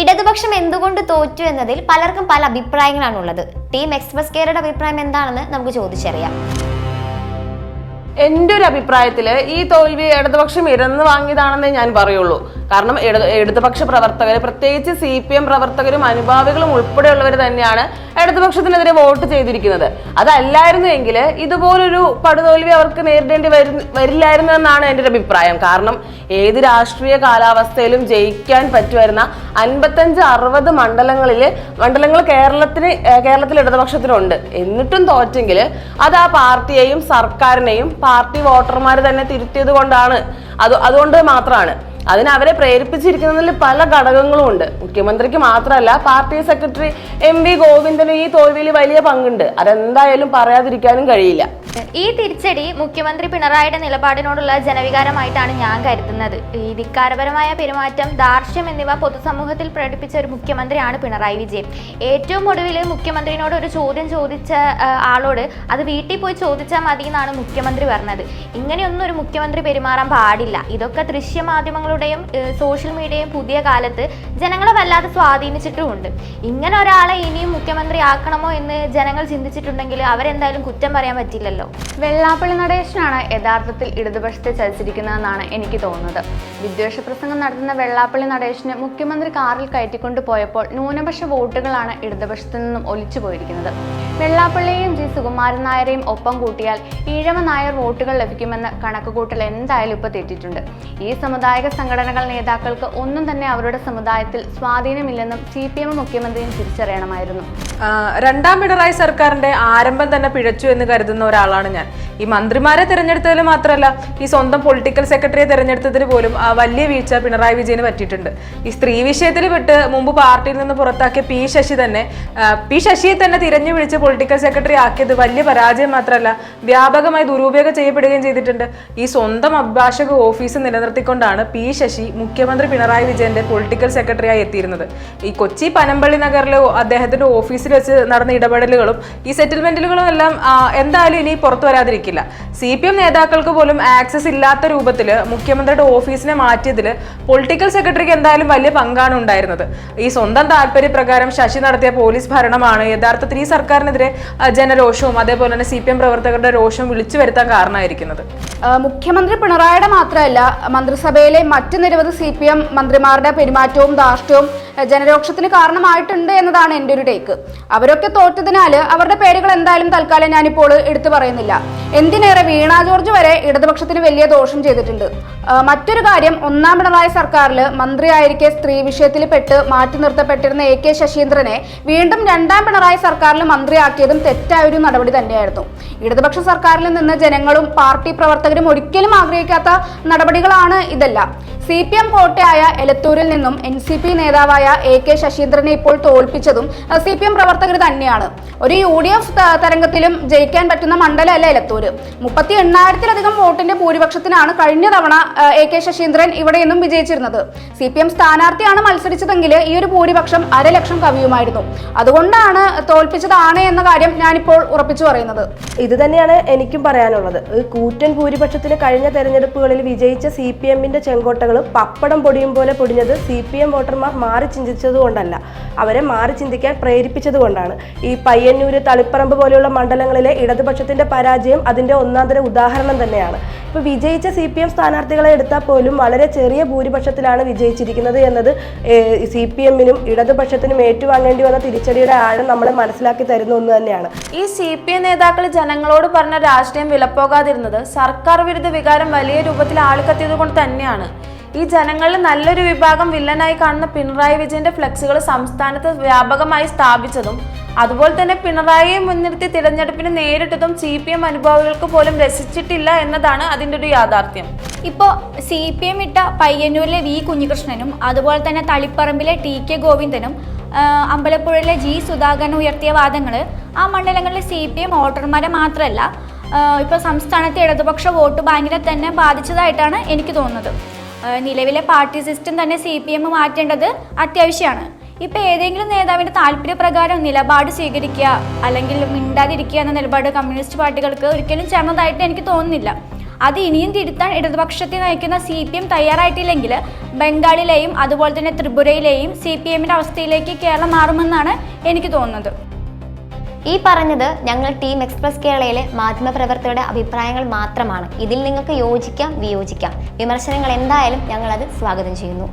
ഇടതുപക്ഷം എന്തുകൊണ്ട് തോറ്റു എന്നതിൽ പലർക്കും പല അഭിപ്രായങ്ങളാണുള്ളത്. ടീം എക്സ്പ്രസ് കേരയുടെ അഭിപ്രായം എന്താണെന്ന് നമുക്ക് ചോദിച്ചറിയാം. എൻ്റെ ഒരു അഭിപ്രായത്തിൽ ഈ തോൽവി ഇടതുപക്ഷം ഇരന്ന് വാങ്ങിയതാണെന്നേ ഞാൻ പറയുള്ളൂ. കാരണം ഇടതുപക്ഷ പ്രവർത്തകർ, പ്രത്യേകിച്ച് CPM പ്രവർത്തകരും അനുഭാവികളും ഉൾപ്പെടെയുള്ളവർ തന്നെയാണ് ഇടതുപക്ഷത്തിനെതിരെ വോട്ട് ചെയ്തിരിക്കുന്നത്. അതല്ലായിരുന്നു എങ്കിൽ ഇതുപോലൊരു പടുതോൽവി അവർക്ക് നേരിടേണ്ടി വരില്ലായിരുന്നു എന്നാണ് എൻ്റെ ഒരു അഭിപ്രായം. കാരണം ഏത് രാഷ്ട്രീയ കാലാവസ്ഥയിലും ജയിക്കാൻ പറ്റുമായിരുന്ന 55-60 മണ്ഡലങ്ങൾ കേരളത്തിൽ ഇടതുപക്ഷത്തിനുണ്ട്. എന്നിട്ടും തോറ്റെങ്കിൽ അത് ആ പാർട്ടിയെയും സർക്കാരിനെയും പാർട്ടി വോട്ടർമാർ തന്നെ തിരുത്തിയത് കൊണ്ടാണ്. അതുകൊണ്ട് മാത്രമാണ്. അതിന് അവരെ പ്രേരിപ്പിച്ചിരിക്കുന്നതിൽ പല ഘടകങ്ങളും ഉണ്ട്. മുഖ്യമന്ത്രിക്ക് മാത്രമല്ല, പാർട്ടി സെക്രട്ടറി MV ഗോവിന്ദന് ഈ തോൽവിയിൽ വലിയ പങ്കുണ്ട്. അതെന്തായാലും പറയാതിരിക്കാനും കഴിയില്ല. ഈ തിരിച്ചടി മുഖ്യമന്ത്രി പിണറായിയുടെ നിലപാടിനോടുള്ള ജനവികാരമായിട്ടാണ് ഞാൻ കരുതുന്നത്. ഈ ധിക്കാരപരമായ പെരുമാറ്റം, ധാർഷ്ട്യം എന്നിവ പൊതുസമൂഹത്തിൽ പ്രകടിപ്പിച്ച ഒരു മുഖ്യമന്ത്രിയാണ് പിണറായി വിജയൻ. ഏറ്റവും ഒടുവിൽ മുഖ്യമന്ത്രിയോട് ഒരു ചോദ്യം ചോദിച്ച ആളോട് അത് വീട്ടിൽ പോയി ചോദിച്ചാൽ മതി എന്നാണ് മുഖ്യമന്ത്രി പറഞ്ഞത്. ഇങ്ങനെയൊന്നും ഒരു മുഖ്യമന്ത്രി പെരുമാറാൻ പാടില്ല. ഇതൊക്കെ ദൃശ്യമാധ്യമങ്ങളുടെയും സോഷ്യൽ മീഡിയയും പുതിയ കാലത്ത് ജനങ്ങളെ വല്ലാതെ സ്വാധീനിച്ചിട്ടുമുണ്ട്. ഇങ്ങനെ ഒരാളെ ഇനിയും മുഖ്യമന്ത്രി ആക്കണമോ എന്ന് ജനങ്ങൾ ചിന്തിച്ചിട്ടുണ്ടെങ്കിൽ അവരെന്തായാലും കുറ്റം പറയാൻ പറ്റില്ലല്ലോ. വെള്ളാപ്പള്ളി നടേശനാണ് യഥാർത്ഥത്തിൽ ഇടതുപക്ഷത്തെ ചതിച്ചിരിക്കുന്നതെന്നാണ് എനിക്ക് തോന്നുന്നത്. വിദ്വേഷ പ്രസംഗം നടത്തുന്ന വെള്ളാപ്പള്ളി നടേശനെ മുഖ്യമന്ത്രി കാറിൽ കയറ്റിക്കൊണ്ടു പോയപ്പോൾ ന്യൂനപക്ഷ വോട്ടുകളാണ് ഇടതുപക്ഷത്തു നിന്നും ഒലിച്ചു പോയിരിക്കുന്നത്. വെള്ളാപ്പള്ളിയെയും G സുകുമാരൻ നായരെയും ഒപ്പം കൂട്ടിയാൽ ഈഴവ നായർ വോട്ടുകൾ ലഭിക്കുമെന്ന കണക്കുകൂട്ടൽ എന്തായാലും ഇപ്പോൾ തെറ്റിയിട്ടുണ്ട്. ഈ സമുദായിക സംഘടനകൾ നേതാക്കൾക്ക് ഒന്നും തന്നെ അവരുടെ സമുദായത്തിൽ സ്വാധീനമില്ലെന്നും CPM മുഖ്യമന്ത്രിയും തിരിച്ചറിയണമായിരുന്നു. രണ്ടാം പിണറായി സർക്കാരിന്റെ ആരംഭം തന്നെ പിഴച്ചു എന്ന് കരുതുന്ന ഒരാളാണ് ഞാൻ. ഈ മന്ത്രിമാരെ തിരഞ്ഞെടുത്തതിൽ മാത്രമല്ല, ഈ സ്വന്തം പൊളിറ്റിക്കൽ സെക്രട്ടറിയെ തിരഞ്ഞെടുത്തതിൽ പോലും വലിയ വീഴ്ച പിണറായി വിജയന് പറ്റിയിട്ടുണ്ട്. ഈ സ്ത്രീ വിഷയത്തിൽ വിട്ട് മുമ്പ് പാർട്ടിയിൽ നിന്ന് പുറത്താക്കിയ പി ശശിയെ തന്നെ തിരഞ്ഞു പിടിച്ച് പൊളിറ്റിക്കൽ സെക്രട്ടറി ആക്കിയത് വലിയ പരാജയം മാത്രമല്ല, വ്യാപകമായി ദുരുപയോഗം ചെയ്യപ്പെടുകയും ചെയ്തിട്ടുണ്ട്. ഈ സ്വന്തം അഭിഭാഷക ഓഫീസ് നിലനിർത്തിക്കൊണ്ടാണ് പി ശശി മുഖ്യമന്ത്രി പിണറായി വിജയന്റെ പൊളിറ്റിക്കൽ സെക്രട്ടറിയായി എത്തിയിരുന്നത്. ഈ കൊച്ചി പനമ്പള്ളി നഗറിലെ അദ്ദേഹത്തിന്റെ ഓഫീസിൽ വെച്ച് നടന്ന ഇടപെടലുകളും ഈ സെറ്റിൽമെന്റുകളും എല്ലാം എന്തായാലും ഇനി പുറത്തു വരാതിരിക്കില്ല. CPM നേതാക്കൾക്ക് പോലും ആക്സസ് ഇല്ലാത്ത രൂപത്തിൽ മുഖ്യമന്ത്രിയുടെ ഓഫീസിനെ മാറ്റിയതിൽ പൊളിറ്റിക്കൽ സെക്രട്ടറിക്ക് എന്തായാലും വലിയ പങ്കാണ് ഉണ്ടായിരുന്നത്. ഈ സ്വന്തം താല്പര്യപ്രകാരം ശശി നടത്തിയ പോലീസ് ഭരണമാണ് യഥാർത്ഥത്തിൽ ഈ സർക്കാരിനെതിരെ ജനരോഷവും അതേപോലെ തന്നെ CPM പ്രവർത്തകരുടെ രോഷവും വിളിച്ചു വരുത്താൻ കാരണമായിരിക്കുന്നത്. മുഖ്യമന്ത്രി പിണറായിയുടെ മാത്രമല്ല, മന്ത്രിസഭയിലെ മറ്റ് നിരവധി CPM മന്ത്രിമാരുടെ പെരുമാറ്റവും ധാർഷ്ട്യവും ജനരോക്ഷത്തിന് കാരണമായിട്ടുണ്ട് എന്നതാണ് എൻ്റെ ഒരു ടേക്ക്. അവരൊക്കെ തോറ്റതിനാൽ അവരുടെ പേരുകൾ എന്തായാലും തൽക്കാലം ഞാനിപ്പോൾ എടുത്തു പറയുന്നില്ല. എന്തിനേറെ വീണ ജോർജ് വരെ ഇടതുപക്ഷത്തിന് വലിയ ദോഷം ചെയ്തിട്ടുണ്ട്. മറ്റൊരു കാര്യം, ഒന്നാം പിണറായി സർക്കാരിൽ മന്ത്രിയായിരിക്കെ സ്ത്രീ വിഷയത്തിൽ പെട്ട് മാറ്റി നിർത്തപ്പെട്ടിരുന്ന AK ശശീന്ദ്രനെ വീണ്ടും രണ്ടാം പിണറായി സർക്കാരിൽ മന്ത്രിയാക്കിയതും തെറ്റായ ഒരു നടപടി തന്നെയായിരുന്നു. ഇടതുപക്ഷ സർക്കാരിൽ നിന്ന് ജനങ്ങളും പാർട്ടി പ്രവർത്തകരും ഒരിക്കലും ആഗ്രഹിക്കാത്ത നടപടികളാണ് ഇതെല്ലാം. CPM കോട്ടയായ എലത്തൂരിൽ നിന്നും NCP നേതാവായ AK ശശീന്ദ്രനെ ഇപ്പോൾ തോൽപ്പിച്ചതും CPM പ്രവർത്തകർ തന്നെയാണ്. ഒരു UDF തരംഗത്തിലും ജയിക്കാൻ പറ്റുന്ന മണ്ഡലമല്ല എലത്തൂര്. 38,000-ലധികം വോട്ടിന്റെ ഭൂരിപക്ഷത്തിനാണ് കഴിഞ്ഞ തവണ AK ശശീന്ദ്രൻ ഇവിടെ നിന്നും വിജയിച്ചിരുന്നത്. CPM സ്ഥാനാർത്ഥിയാണ് മത്സരിച്ചതെങ്കിൽ ഈ ഒരു ഭൂരിപക്ഷം 1,00,000 കവിയുമായിരുന്നു. അതുകൊണ്ടാണ് തോൽപ്പിച്ചതാണ് എന്ന കാര്യം ഞാനിപ്പോൾ ഉറപ്പിച്ചു പറയുന്നത്. ഇത് തന്നെയാണ് എനിക്കും പറയാനുള്ളത്. കൂറ്റൻ ഭൂരിപക്ഷത്തിന് കഴിഞ്ഞ തെരഞ്ഞെടുപ്പുകളിൽ വിജയിച്ച CPM-ന്റെ ചെങ്കോട്ടകൾ പപ്പടം പൊടിയും പോലെ പൊടിഞ്ഞത് CPM വോട്ടർമാർ മാറി ചിന്തിച്ചതുകൊണ്ടല്ല, അവരെ മാറി ചിന്തിക്കാൻ പ്രേരിപ്പിച്ചതുകൊണ്ടാണ്. ഈ പയ്യന്നൂര്, തളിപ്പറമ്പ് പോലെയുള്ള മണ്ഡലങ്ങളിലെ ഇടതുപക്ഷത്തിന്റെ പരാജയം അതിന്റെ ഒന്നാന്തര ഉദാഹരണം തന്നെയാണ്. ഇപ്പോൾ വിജയിച്ച CPM സ്ഥാനാർത്ഥികളെ എടുത്താൽ പോലും വളരെ ചെറിയ ഭൂരിപക്ഷത്തിലാണ് വിജയിച്ചിരിക്കുന്നത് എന്നത് CPM-നും ഇടതുപക്ഷത്തിനും ഏറ്റുവാങ്ങേണ്ടി വന്ന തിരിച്ചടിയുടെ ആഴം നമ്മളെ മനസ്സിലാക്കി തരുന്ന ഒന്ന് തന്നെയാണ്. ഈ CPM നേതാക്കൾ ജനങ്ങളോട് പറഞ്ഞ രാഷ്ട്രീയം വിലപ്പോകാതിരുന്നത് സർക്കാർ വിരുദ്ധ വികാരം വലിയ രൂപത്തിൽ ആളിക്കത്തിയത് കൊണ്ട് തന്നെയാണ്. ഈ ജനങ്ങളിൽ നല്ലൊരു വിഭാഗം വില്ലനായി കാണുന്ന പിണറായി വിജയന്റെ ഫ്ലെക്സുകൾ സംസ്ഥാനത്ത് വ്യാപകമായി സ്ഥാപിച്ചതും അതുപോലെ തന്നെ പിണറായിയെ മുൻനിർത്തി തിരഞ്ഞെടുപ്പിന് നേരിട്ടതും CPM അനുഭാവികൾക്ക് പോലും രസിച്ചിട്ടില്ല എന്നതാണ് അതിൻ്റെ ഒരു യാഥാർത്ഥ്യം. ഇപ്പോൾ CPM ഇട്ട പയ്യന്നൂരിലെ V കുഞ്ഞികൃഷ്ണനും അതുപോലെ തന്നെ തളിപ്പറമ്പിലെ TK ഗോവിന്ദനും അമ്പലപ്പുഴയിലെ G സുധാകരനും ഉയർത്തിയ വാദങ്ങൾ ആ മണ്ഡലങ്ങളിലെ CPM വോട്ടർമാരെ മാത്രമല്ല, ഇപ്പോൾ സംസ്ഥാനത്തെ ഇടതുപക്ഷ വോട്ട് ബാങ്കിനെ തന്നെ ബാധിച്ചതായിട്ടാണ് എനിക്ക് തോന്നുന്നത്. നിലവിലെ പാർട്ടി സിസ്റ്റം തന്നെ CPM മാറ്റേണ്ടത് അത്യാവശ്യമാണ്. ഇപ്പോൾ ഏതെങ്കിലും നേതാവിൻ്റെ താല്പര്യപ്രകാരം നിലപാട് സ്വീകരിക്കുക അല്ലെങ്കിൽ മിണ്ടാതിരിക്കുക എന്ന നിലപാട് കമ്മ്യൂണിസ്റ്റ് പാർട്ടികൾക്ക് ഒരിക്കലും ചേർന്നതായിട്ട് എനിക്ക് തോന്നുന്നില്ല. അത് ഇനിയും തിരുത്താൻ ഇടതുപക്ഷത്തെ നയിക്കുന്ന CPM തയ്യാറായിട്ടില്ലെങ്കിൽ ബംഗാളിലെയും അതുപോലെ തന്നെ ത്രിപുരയിലെയും CPMന്റെ അവസ്ഥയിലേക്ക് കേരളം മാറുമെന്നാണ് എനിക്ക് തോന്നുന്നത്. ഈ പറഞ്ഞത് ഞങ്ങൾ ടീം എക്സ്പ്രസ് കേരളയിലെ മാധ്യമപ്രവർത്തകരുടെ അഭിപ്രായങ്ങൾ മാത്രമാണ്. ഇതിൽ നിങ്ങൾക്ക് യോജിക്കാം, വിയോജിക്കാം. വിമർശനങ്ങൾ എന്തായാലും ഞങ്ങളത് സ്വാഗതം ചെയ്യുന്നു.